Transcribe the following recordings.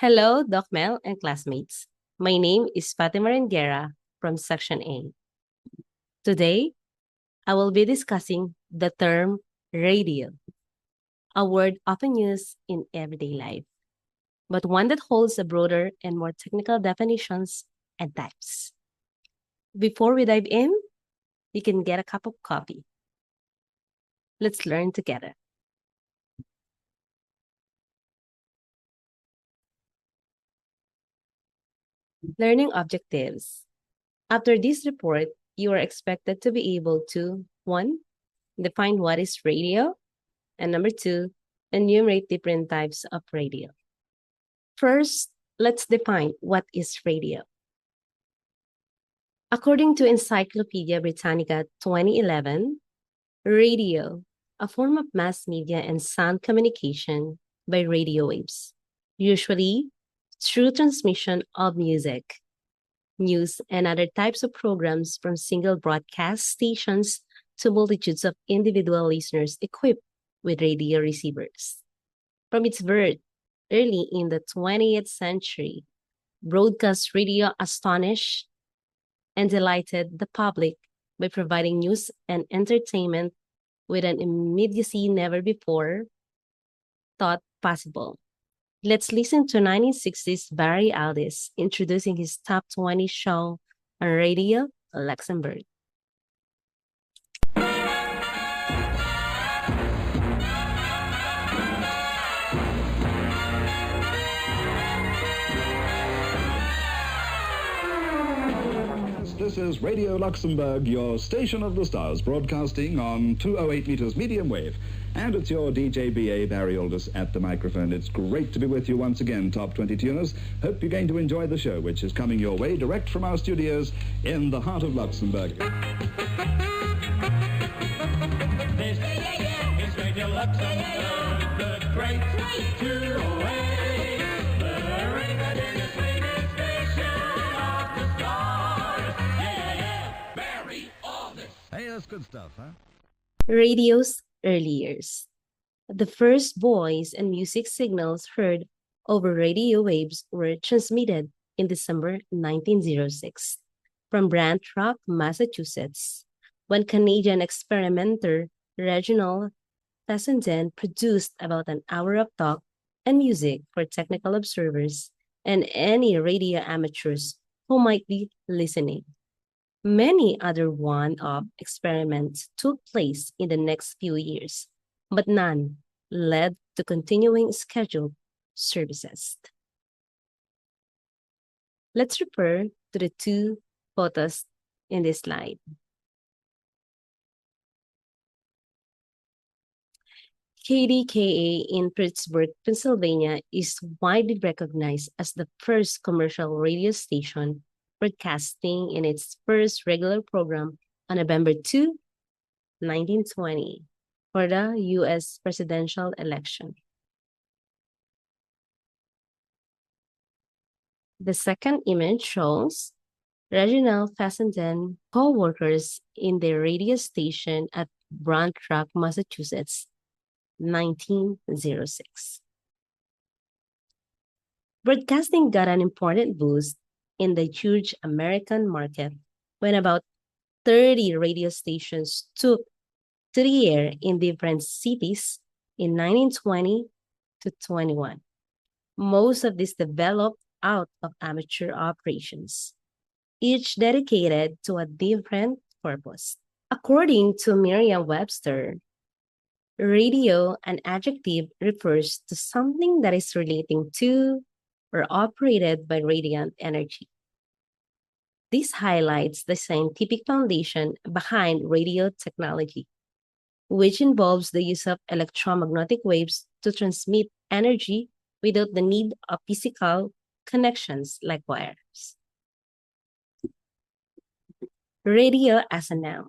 Hello, Doc Mel and classmates. My name is Fatima Rengera from Section A. Today, I will be discussing the term radio, a word often used in everyday life, but one that holds a broader and more technical definitions and types. Before we dive in, you can get a cup of coffee. Let's learn together. Learning objectives. After this report, you are expected to be able to 1. Define what is radio, and number 2, enumerate different types of radio. First, let's define what is radio. According to Encyclopedia Britannica 2011, radio, a form of mass media and sound communication by radio waves, usually through transmission of music, news, and other types of programs from single broadcast stations to multitudes of individual listeners equipped with radio receivers. From its birth early in the 20th century, broadcast radio astonished and delighted the public by providing news and entertainment with an immediacy never before thought possible. Let's listen to 1960s Barry Aldis introducing his top 20 show on Radio Luxembourg. This is Radio Luxembourg, your station of the stars, broadcasting on 208 meters medium wave. And it's your DJBA Barry Aldis at the microphone. It's great to be with you once again, Top 20 Tuners. Hope you're going to enjoy the show, which is coming your way direct from our studios in the heart of Luxembourg. This is Radio Luxembourg, the great 208. Hey, that's good stuff, huh? Radio's early years. The first voice and music signals heard over radio waves were transmitted in December 1906 from Brant Rock, Massachusetts, when Canadian experimenter Reginald Fessenden produced about an hour of talk and music for technical observers and any radio amateurs who might be listening. Many other one-off experiments took place in the next few years, but none led to continuing scheduled services. Let's refer to the two photos in this slide. KDKA in Pittsburgh, Pennsylvania is widely recognized as the first commercial radio station broadcasting in its first regular program on November 2, 1920, for the U.S. presidential election. The second image shows Reginald Fessenden co-workers in their radio station at Brant Rock, Massachusetts, 1906. Broadcasting got an important boost in the huge American market when about 30 radio stations took to the air in different cities in 1920 to 21. Most of these developed out of amateur operations, each dedicated to a different purpose. According to Merriam-Webster, radio, an adjective, refers to something that is relating to or operated by radiant energy. This highlights the scientific foundation behind radio technology, which involves the use of electromagnetic waves to transmit energy without the need of physical connections like wires. Radio as a noun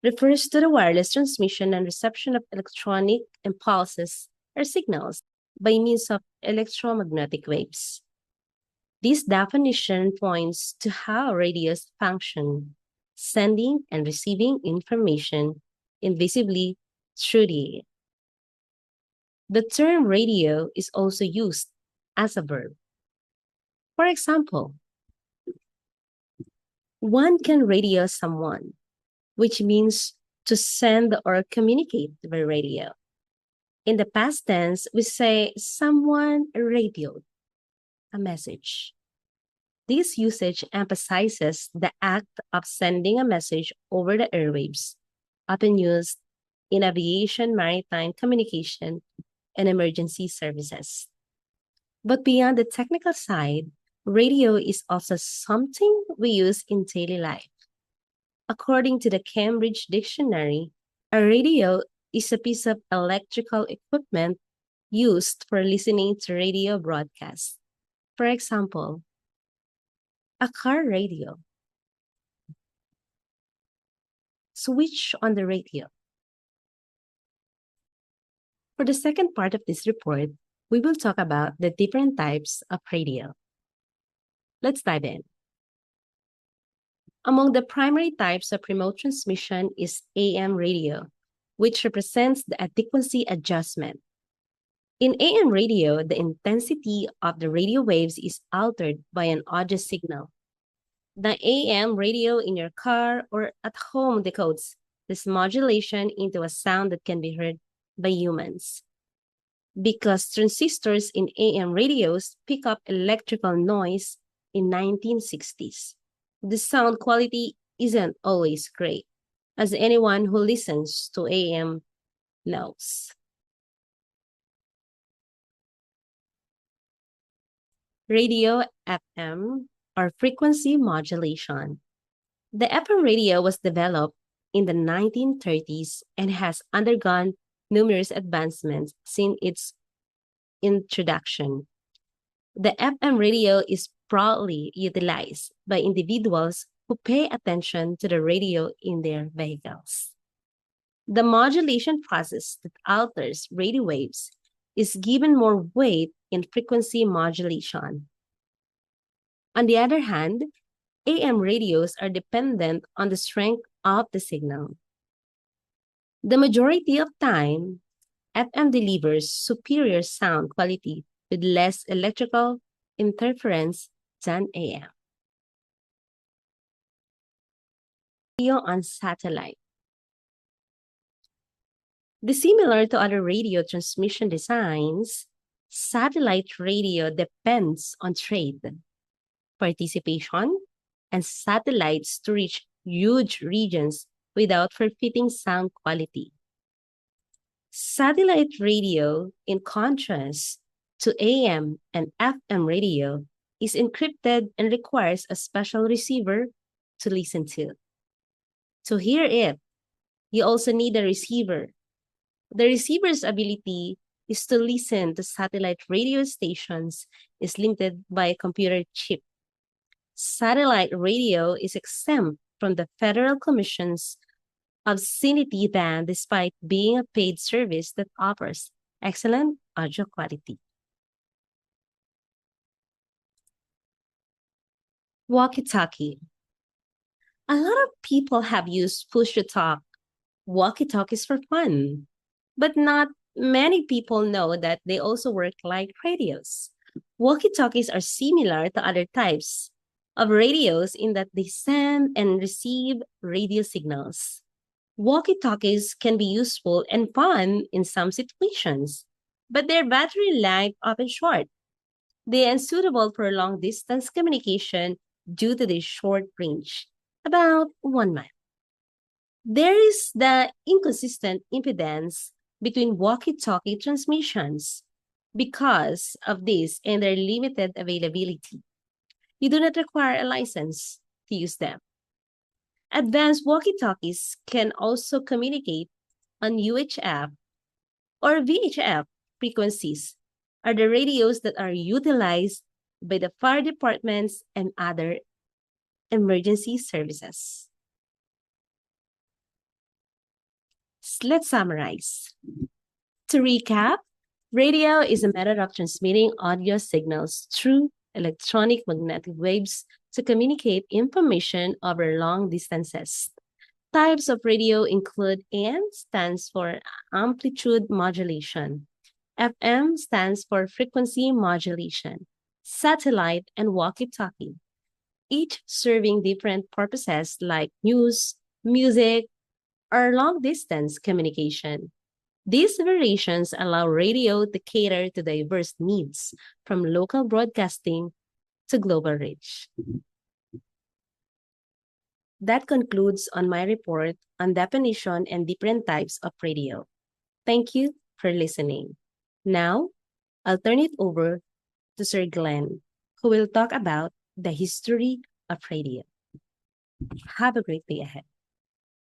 refers to the wireless transmission and reception of electronic impulses or signals by means of electromagnetic waves. This definition points to how radios function, sending and receiving information invisibly through the air. The term radio is also used as a verb. For example, one can radio someone, which means to send or communicate by radio. In the past tense, we say someone radioed a message. This usage emphasizes the act of sending a message over the airwaves, often used in aviation, maritime communication, and emergency services. But beyond the technical side, radio is also something we use in daily life. According to the Cambridge Dictionary, a radio is a piece of electrical equipment used for listening to radio broadcasts. For example, a car radio. Switch on the radio. For the second part of this report, we will talk about the different types of radio. Let's dive in. Among the primary types of remote transmission is AM radio, which represents the adequacy adjustment. In AM radio, the intensity of the radio waves is altered by an audio signal. The AM radio in your car or at home decodes this modulation into a sound that can be heard by humans. Because transistors in AM radios pick up electrical noise in 1960s, the sound quality isn't always great, as anyone who listens to AM knows. Radio FM, or frequency modulation. The FM radio was developed in the 1930s and has undergone numerous advancements since its introduction. The FM radio is broadly utilized by individuals who pay attention to the radio in their vehicles. The modulation process that alters radio waves is given more weight in frequency modulation. On the other hand, AM radios are dependent on the strength of the signal. The majority of time, FM delivers superior sound quality with less electrical interference than AM. Radio on satellite. Dissimilar to other radio transmission designs, satellite radio depends on trade, participation, and satellites to reach huge regions without forfeiting sound quality. Satellite radio, in contrast to AM and FM radio, is encrypted and requires a special receiver to listen to. To hear it, you also need a receiver. The receiver's ability is to listen to satellite radio stations is limited by a computer chip. Satellite radio is exempt from the Federal Commission's obscenity ban despite being a paid service that offers excellent audio quality. Walkie-talkie. A lot of people have used push-to-talk walkie-talkies for fun, but not many people know that they also work like radios. Walkie-talkies are similar to other types of radios in that they send and receive radio signals. Walkie-talkies can be useful and fun in some situations, but their battery life often short. They are unsuitable for long-distance communication due to their short range, about 1 mile. There is the inconsistent impedance between walkie-talkie transmissions. Because of this and their limited availability, you do not require a license to use them. Advanced walkie-talkies can also communicate on UHF or VHF frequencies, are the radios that are utilized by the fire departments and other emergency services. Let's summarize. To recap, radio is a method of transmitting audio signals through electronic magnetic waves to communicate information over long distances. Types of radio include AM, stands for amplitude modulation, FM stands for frequency modulation, satellite, and walkie-talkie, each serving different purposes like news, music, or long-distance communication. These variations allow radio to cater to diverse needs, from local broadcasting to global reach. That concludes on my report on definition and different types of radio. Thank you for listening. Now, I'll turn it over to Sir Glenn, who will talk about the history of radio. Have a great day ahead.